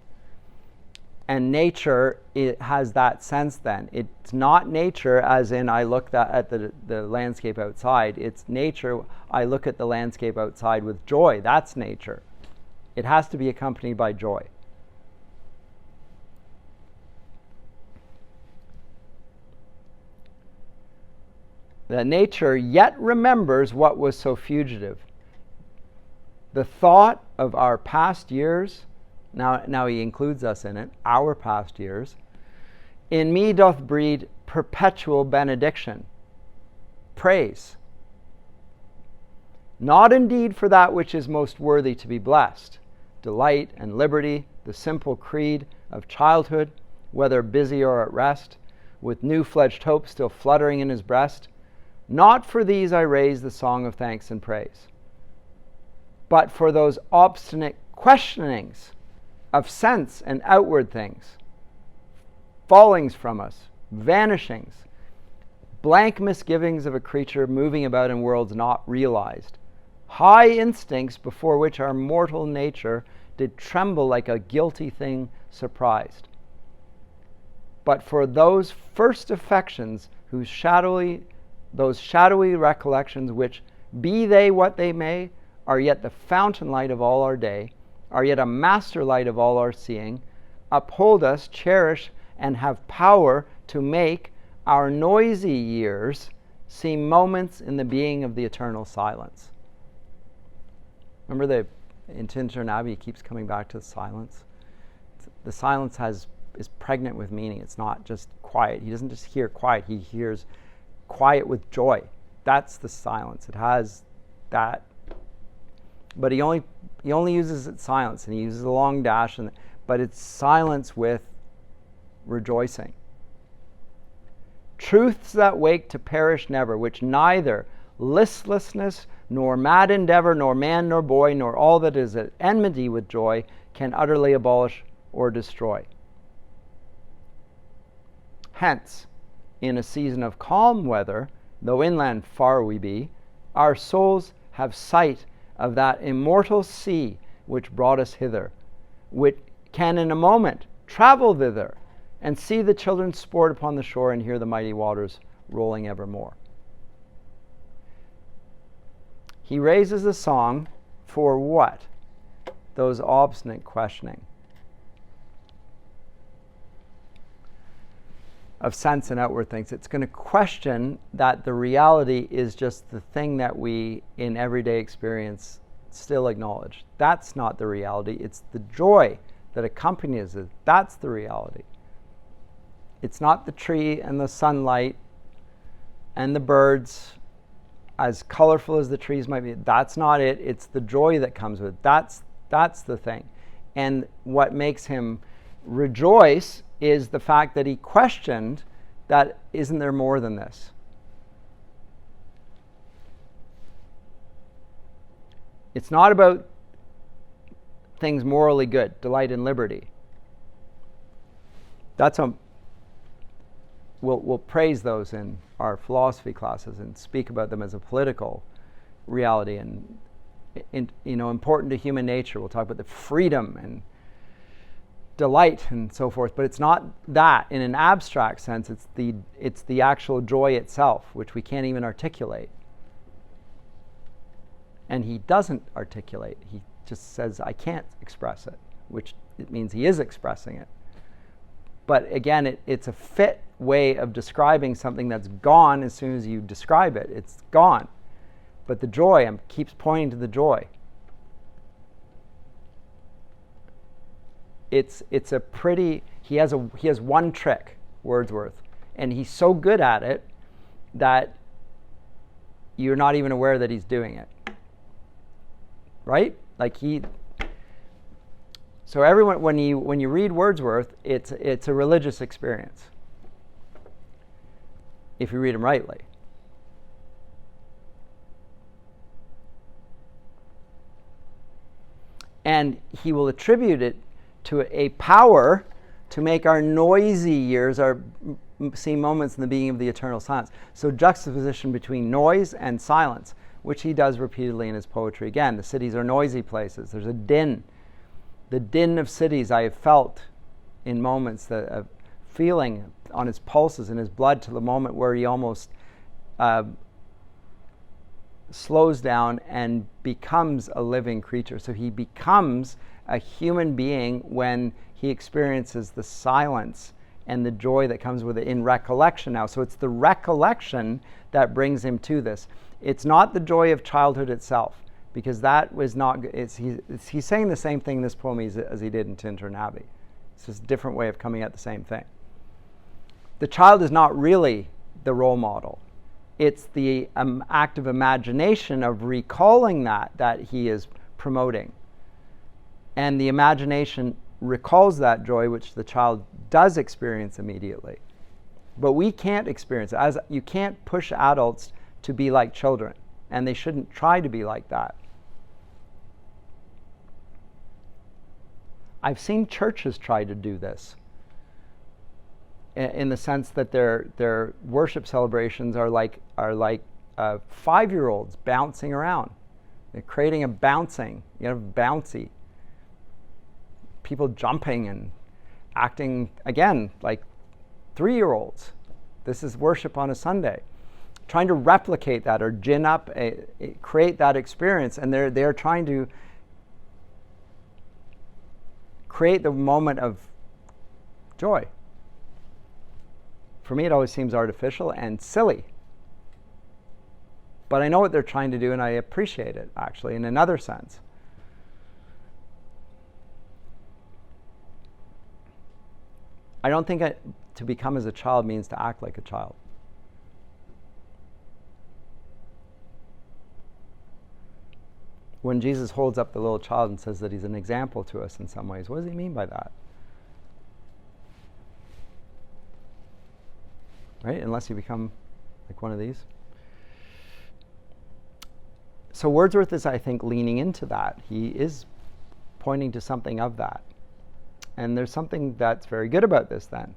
And nature, it has that sense then. It's not nature as in I look at the landscape outside. It's nature, I look at the landscape outside with joy. That's nature. It has to be accompanied by joy. That nature yet remembers what was so fugitive. The thought of our past years, now he includes us in it, our past years, in me doth breed perpetual benediction, praise. Not indeed for that which is most worthy to be blessed, delight and liberty, the simple creed of childhood, whether busy or at rest, with new-fledged hope still fluttering in his breast. Not for these I raise the song of thanks and praise, but for those obstinate questionings of sense and outward things, fallings from us, vanishings, blank misgivings of a creature moving about in worlds not realized, high instincts before which our mortal nature did tremble like a guilty thing surprised. But for those first affections those shadowy recollections which, be they what they may, are yet the fountain light of all our day, are yet a master light of all our seeing, uphold us, cherish, and have power to make our noisy years see moments in the being of the eternal silence. Remember in Tintern Abbey, he keeps coming back to the silence. The silence is pregnant with meaning. It's not just quiet. He doesn't just hear quiet. He hears quiet with joy. That's the silence. It has that. But he only uses it silence, and he uses a long dash, but it's silence with rejoicing. Truths that wake to perish never, which neither listlessness, nor mad endeavor, nor man, nor boy, nor all that is at enmity with joy can utterly abolish or destroy. Hence, in a season of calm weather, though inland far we be, our souls have sight of that immortal sea which brought us hither, which can in a moment travel thither, and see the children sport upon the shore, and hear the mighty waters rolling evermore. He raises a song for what? Those obstinate questioning of sense and outward things. It's going to question that the reality is just the thing that we in everyday experience still acknowledge. That's not the reality. It's the joy that accompanies it. That's the reality. It's not the tree and the sunlight and the birds, as colorful as the trees might be. That's not it. It's the joy that comes with it. That's the thing. And what makes him rejoice is the fact that he questioned that isn't there more than this? It's not about things morally good, delight and liberty. We'll praise those in our philosophy classes and speak about them as a political reality and important to human nature. We'll talk about the freedom and delight and so forth, but it's not that in an abstract sense. It's the actual joy itself, which we can't even articulate. And he doesn't articulate. He just says, I can't express it, which it means he is expressing it. But again, it's a fit way of describing something that's gone as soon as you describe it. It's gone. But the joy, keeps pointing to the joy. It's a pretty, he has one trick, Wordsworth, and he's so good at it that you're not even aware that he's doing it. Right? So everyone, when you read Wordsworth, it's a religious experience, if you read him rightly. And he will attribute it to a power to make our noisy years see moments in the being of the eternal silence. So juxtaposition between noise and silence, which he does repeatedly in his poetry. Again, the cities are noisy places. There's a din. The din of cities I have felt in moments, of feeling on his pulses, in his blood, to the moment where he almost slows down and becomes a living creature. So he becomes a human being when he experiences the silence and the joy that comes with it in recollection now. So it's the recollection that brings him to this. It's not the joy of childhood itself, because that was not, he's saying the same thing in this poem as he did in Tintern Abbey. It's just a different way of coming at the same thing. The child is not really the role model. It's the act of imagination of recalling that he is promoting. And the imagination recalls that joy, which the child does experience immediately. But we can't experience it. You can't push adults to be like children, and they shouldn't try to be like that. I've seen churches try to do this, in the sense that their worship celebrations are like 5-year-olds bouncing around. They're creating a bouncing, bouncy. People jumping and acting, again, like 3-year-olds. This is worship on a Sunday. Trying to replicate that or gin up, create that experience, and they're trying to create the moment of joy. For me, it always seems artificial and silly. But I know what they're trying to do, and I appreciate it, actually, in another sense. I don't think to become as a child means to act like a child. When Jesus holds up the little child and says that he's an example to us in some ways, what does he mean by that? Right? Unless you become like one of these. So Wordsworth is, I think, leaning into that. He is pointing to something of that. And there's something that's very good about this then.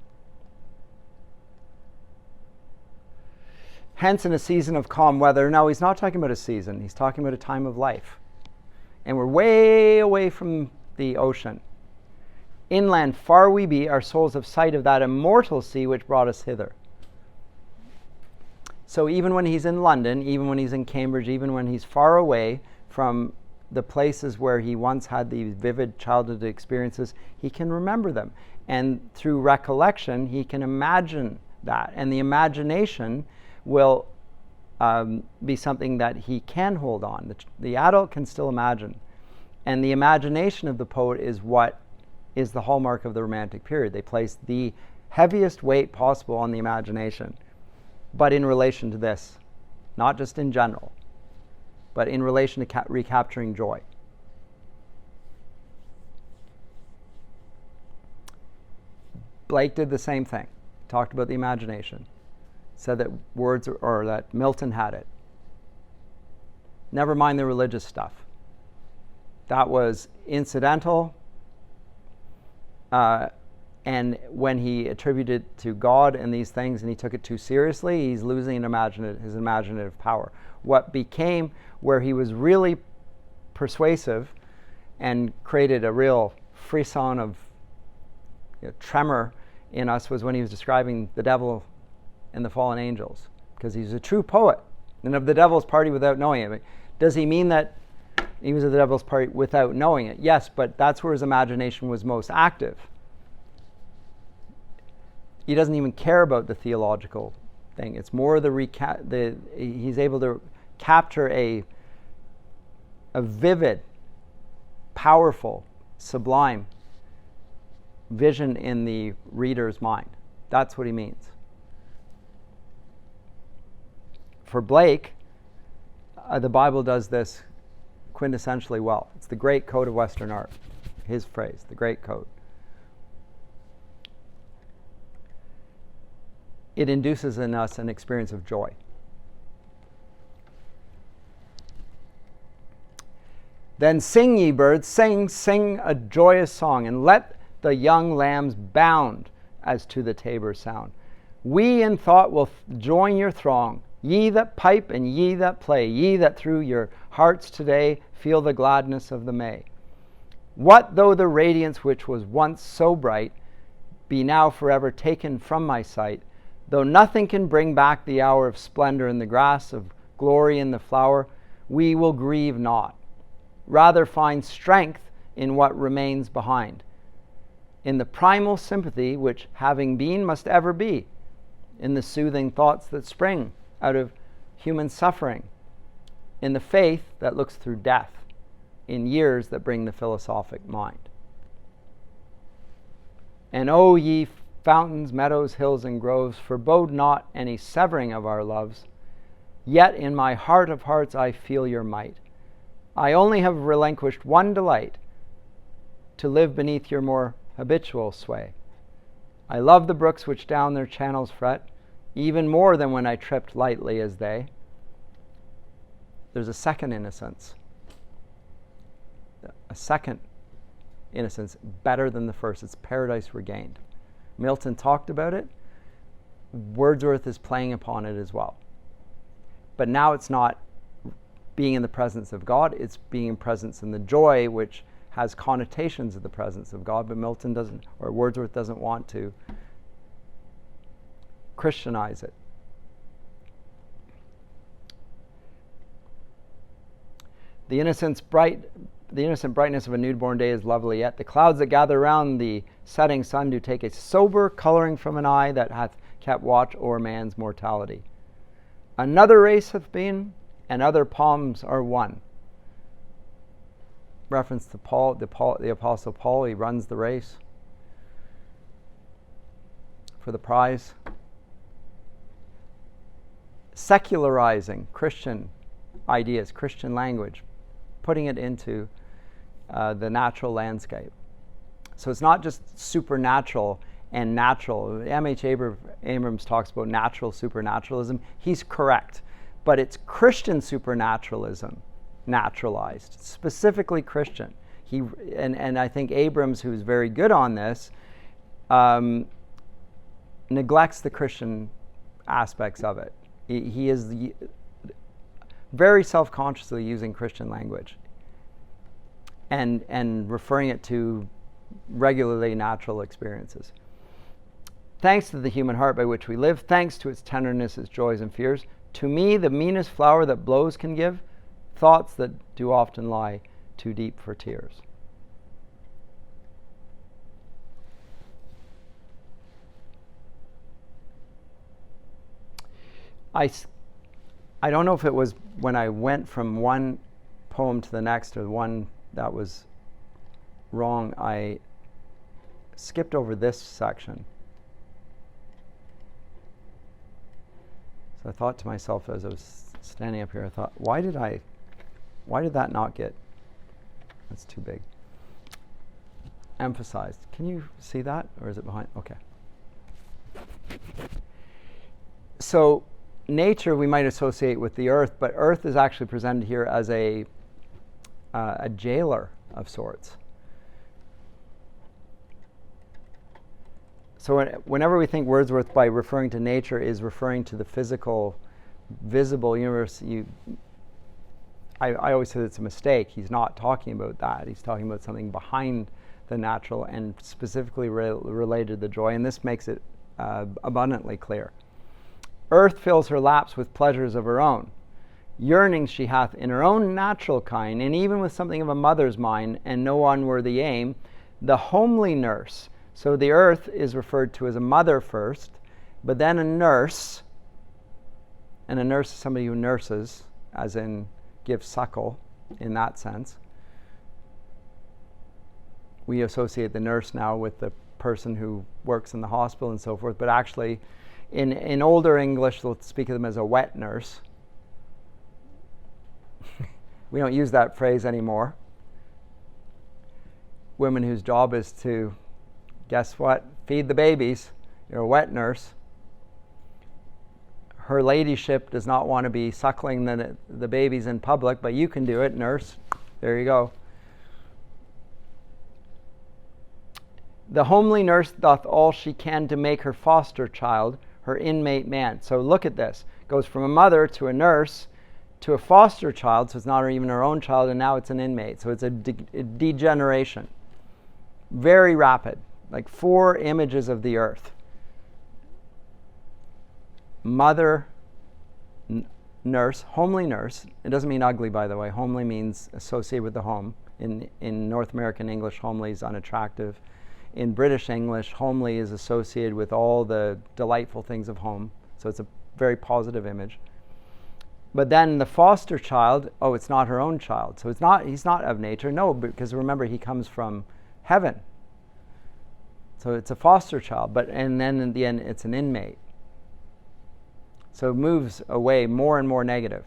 Hence, in a season of calm weather, now he's not talking about a season, he's talking about a time of life. And we're way away from the ocean. Inland far we be, our souls have sight of that immortal sea which brought us hither. So even when he's in London, even when he's in Cambridge, even when he's far away from the places where he once had these vivid childhood experiences, he can remember them. And through recollection, he can imagine that. And the imagination will be something that he can hold on. The adult can still imagine. And the imagination of the poet is what is the hallmark of the Romantic period. They place the heaviest weight possible on the imagination, but in relation to this, not just in general, but in relation to recapturing joy. Blake did the same thing. Talked about the imagination. Said that that Milton had it. Never mind the religious stuff. That was incidental. And when he attributed to God and these things and he took it too seriously, he's losing his imaginative power. What became where he was really persuasive and created a real frisson of tremor in us was when he was describing the devil and the fallen angels, because he's a true poet and of the devil's party without knowing it. Does he mean that he was of the devil's party without knowing it? Yes, but that's where his imagination was most active. He doesn't even care about the theological thing. It's more he's able to capture a vivid, powerful, sublime vision in the reader's mind. That's what he means. For Blake, the Bible does this quintessentially well. It's the great code of Western art. His phrase, the great code. It induces in us an experience of joy. Then sing, ye birds, sing, sing a joyous song, and let the young lambs bound as to the tabor sound. We in thought will join your throng, ye that pipe and ye that play, ye that through your hearts today feel the gladness of the May. What though the radiance which was once so bright be now forever taken from my sight, though nothing can bring back the hour of splendor in the grass, of glory in the flower, we will grieve not. Rather find strength in what remains behind, in the primal sympathy which, having been, must ever be, in the soothing thoughts that spring out of human suffering, in the faith that looks through death, in years that bring the philosophic mind. And O ye fountains, meadows, hills, and groves, forebode not any severing of our loves, yet in my heart of hearts I feel your might. I only have relinquished one delight, to live beneath your more habitual sway. I love the brooks which down their channels fret, even more than when I tripped lightly as they. There's a second innocence. A second innocence better than the first. It's paradise regained. Milton talked about it. Wordsworth is playing upon it as well. But now it's not being in the presence of God, it's being in presence in the joy which has connotations of the presence of God, but Milton doesn't, or Wordsworth doesn't want to Christianize it. The innocent brightness of a newborn day is lovely, yet the clouds that gather round the setting sun do take a sober coloring from an eye that hath kept watch o'er man's mortality. Another race hath been, and other poems are one. Reference to Paul, the Apostle Paul, he runs the race for the prize. Secularizing Christian ideas, Christian language, putting it into the natural landscape. So it's not just supernatural and natural. M.H. Abrams talks about natural supernaturalism. He's correct. But it's Christian supernaturalism, naturalized, specifically Christian. And I think Abrams, who's very good on this, neglects the Christian aspects of it. He is very self-consciously using Christian language and referring it to regularly natural experiences. Thanks to the human heart by which we live, thanks to its tenderness, its joys and fears, to me the meanest flower that blows can give, thoughts that do often lie too deep for tears. I don't know if it was when I went from one poem to the next or the one that was wrong, I skipped over this section. So I thought to myself as I was standing up here, I thought, why did that not get, that's too big, emphasized? Can you see that, or is it behind? Okay. So nature we might associate with the earth, but earth is actually presented here as a jailer of sorts. So whenever we think Wordsworth, by referring to nature, is referring to the physical, visible universe, I always say it's a mistake. He's not talking about that. He's talking about something behind the natural and specifically related to the joy, and this makes it abundantly clear. Earth fills her laps with pleasures of her own. Yearnings she hath in her own natural kind, and even with something of a mother's mind, and no unworthy aim, the homely nurse. So the earth is referred to as a mother first, but then a nurse, and a nurse is somebody who nurses, as in gives suckle, in that sense. We associate the nurse now with the person who works in the hospital and so forth, but actually in older English, they'll speak of them as a wet nurse. We don't use that phrase anymore. Women whose job is to, guess what? Feed the babies. You're a wet nurse. Her ladyship does not want to be suckling the babies in public, but you can do it, nurse. There you go. The homely nurse doth all she can to make her foster child her inmate man. So look at this. Goes from a mother to a nurse to a foster child, so it's not even her own child, and now it's an inmate. So it's a degeneration. Very rapid. Like 4 images of the earth. Mother, nurse, homely nurse. It doesn't mean ugly, by the way. Homely means associated with the home. In North American English, homely is unattractive. In British English, homely is associated with all the delightful things of home. So it's a very positive image. But then the foster child, it's not her own child. So he's not of nature. No, because remember, he comes from heaven. So it's a foster child. And then in the end, it's an inmate. So it moves away more and more negative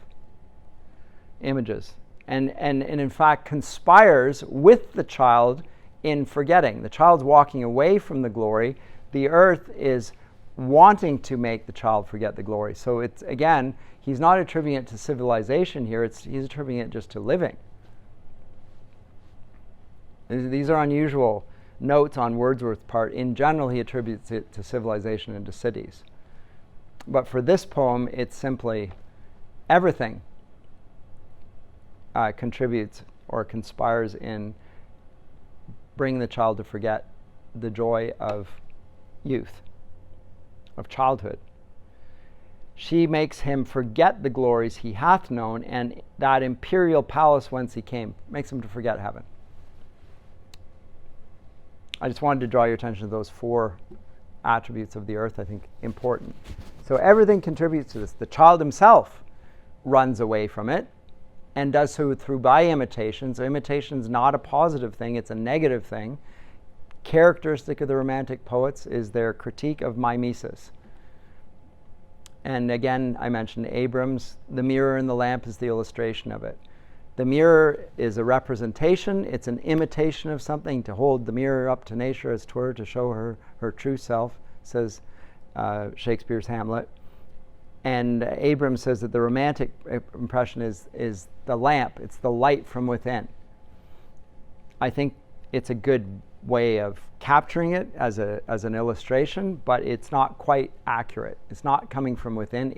images. And in fact conspires with the child in forgetting. The child's walking away from the glory. The earth is wanting to make the child forget the glory. So it's, again, he's not attributing it to civilization here. He's attributing it just to living. These are unusual notes on Wordsworth's part. In general, he attributes it to civilization and to cities. But for this poem, it's simply everything contributes or conspires in bringing the child to forget the joy of youth, of childhood. She makes him forget the glories he hath known, and that imperial palace whence he came, makes him to forget heaven. I just wanted to draw your attention to those 4 attributes of the earth, I think important. So everything contributes to this. The child himself runs away from it and does so through by imitation. So imitation's not a positive thing, it's a negative thing. Characteristic of the Romantic poets is their critique of mimesis. And again, I mentioned Abrams, the mirror and the lamp is the illustration of it. The mirror is a representation, it's an imitation of something, to hold the mirror up to nature as 'twere, to show her true self, says Shakespeare's Hamlet. And Abrams says that the Romantic impression is the lamp, it's the light from within. I think it's a good way of capturing it as an illustration, but it's not quite accurate. It's not coming from within.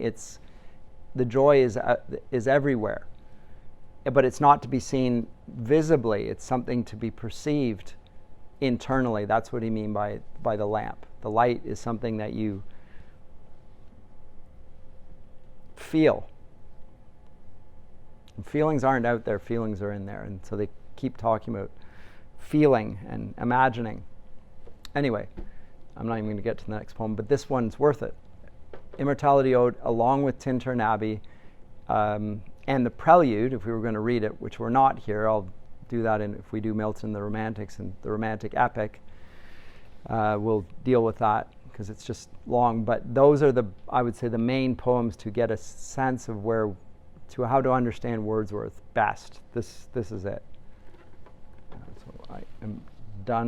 The joy is everywhere, but it's not to be seen visibly. It's something to be perceived internally. That's what he means by the lamp. The light is something that you feel. And feelings aren't out there, feelings are in there. And so they keep talking about feeling and imagining. Anyway, I'm not even going to get to the next poem, but this one's worth it. Immortality Ode, along with Tintern Abbey, and the Prelude, if we were going to read it, which we're not here. I'll do that if we do Milton, the Romantics, and the Romantic Epic. We'll deal with that because it's just long. But those are I would say, the main poems to get a sense of how to understand Wordsworth best. This is it. So I am done.